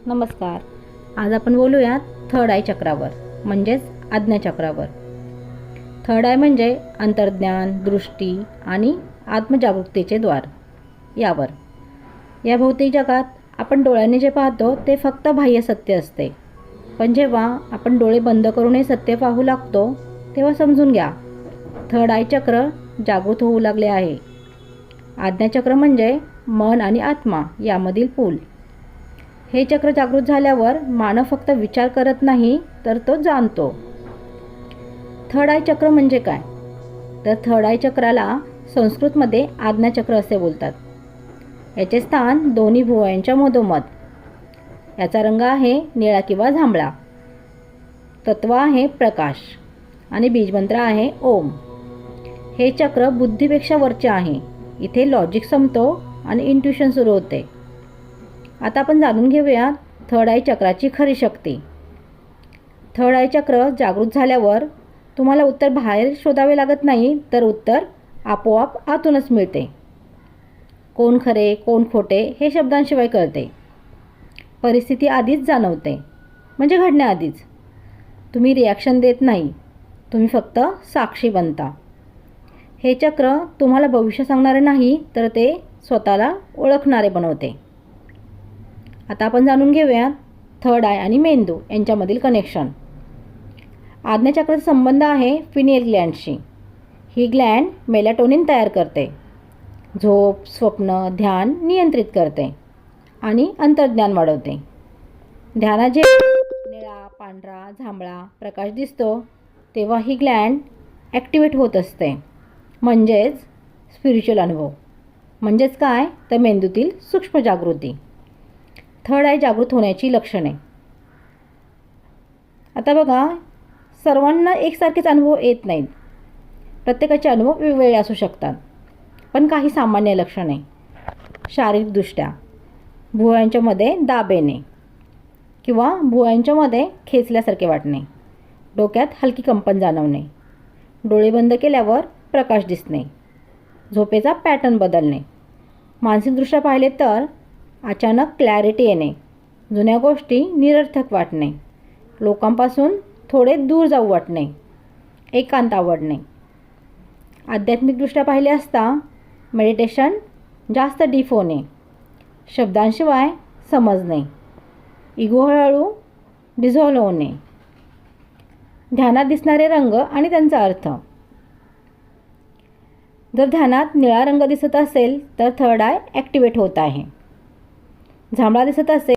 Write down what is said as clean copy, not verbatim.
नमस्कार. आज आपण बोलूयात थर्ड आय चक्रावर म्हणजेच आज्ञाचक्रावर. थर्ड आय म्हणजे अंतर्ज्ञान, दृष्टी आणि आत्मजागरूकतेचे द्वार. या भौतिक जगात आपण डोळ्यांनी जे पाहतो ते फक्त बाह्य सत्य असते, पण जेव्हा आपण डोळे बंद करून हे सत्य पाहू लागतो तेव्हा समजून घ्या, थर्ड आय चक्र जागृत होऊ लागले आहे. आज्ञाचक्र म्हणजे मन आणि आत्मा यामधील पूल. हे चक्र जागृत झाल्यावर मानव फक्त विचार करत नाही तर तो जाणतो. थर्ड आय चक्र म्हणजे काय? तर थर्ड आय चक्राला संस्कृतमध्ये आज्ञाचक्र असे बोलतात. याचे स्थान दोन्ही भुवयांच्या मधोमध. याचा रंग आहे निळा किंवा जांभळा. तत्व आहे प्रकाश आणि बीजमंत्र आहे ओम. हे चक्र बुद्धीपेक्षा वरचे आहे. इथे लॉजिक संपतो आणि इंट्युशन सुरू होते. आता आपण जाणून घेऊया थर्ड आय चक्राची खरी शक्ती. थर्ड आय चक्र जागृत झाल्यावर तुम्हाला उत्तर बाहेर शोधावे लागत नाही, तर उत्तर आपोआप आतूनच मिळते. कोण खरे कोण खोटे हे शब्दांशिवाय कळते. परिस्थिती आधीच जाणवते, म्हणजे घडण्याआधीच. तुम्ही रिॲक्शन देत नाही, तुम्ही फक्त साक्षी बनता. हे चक्र तुम्हाला भविष्य सांगणारे नाही, तर ते स्वतःला ओळखणारे बनवते. आता आपण जाणून घेऊया थर्ड आय आणि मेंदू यांच्यामधील कनेक्शन. आज्ञाचक्राचा संबंध आहे पिनियल ग्लँडशी. ही ग्लँड मेलॅटोनिन तयार करते, झोप, स्वप्न, ध्यान नियंत्रित करते आणि अंतर्ज्ञान वाढवते. ध्यानात जे निळा, पांढरा, जांभळा प्रकाश दिसतो तेव्हा ही ग्लँड ॲक्टिवेट होत असते, म्हणजेच स्पिरिच्युअल अनुभव. म्हणजेच काय? तर मेंदूतील सूक्ष्म जागृती. थर्ड आय जागृत होण्याची लक्षणे. आता बघा, सर्वांना एकसारखेच अनुभव येत नाहीत. प्रत्येकाचे अनुभव वेगवेगळे असू शकतात. पण काही सामान्य लक्षणे. शारीरिकदृष्ट्या भुवयांच्यामध्ये दाब येणे किंवा भुवयांच्यामध्ये खेचल्यासारखे वाटणे, डोक्यात हलकी कंपन जाणवणे, डोळे बंद केल्यावर प्रकाश दिसणे, झोपेचा पॅटर्न बदलणे. मानसिकदृष्ट्या पाहिले तर अचानक क्लॅरिटी येणे, जुन्या गोष्टी निरर्थक वाटणे, लोकांपासून थोडे दूर जाऊ वाटणे, एकांत आवडणे. आध्यात्मिकदृष्ट्या पाहिले असता मेडिटेशन जास्त डीप होणे, शब्दांशिवाय समजणे, इगो हळूहळू डिझॉल्व्ह होणे, ध्यानात दिसणारे रंग आणि त्यांचा अर्थ. जर ध्यानात निळा रंग दिसत असेल तर थर्ड आय ॲक्टिवेट होत आहे. जांभळा दिसत असेल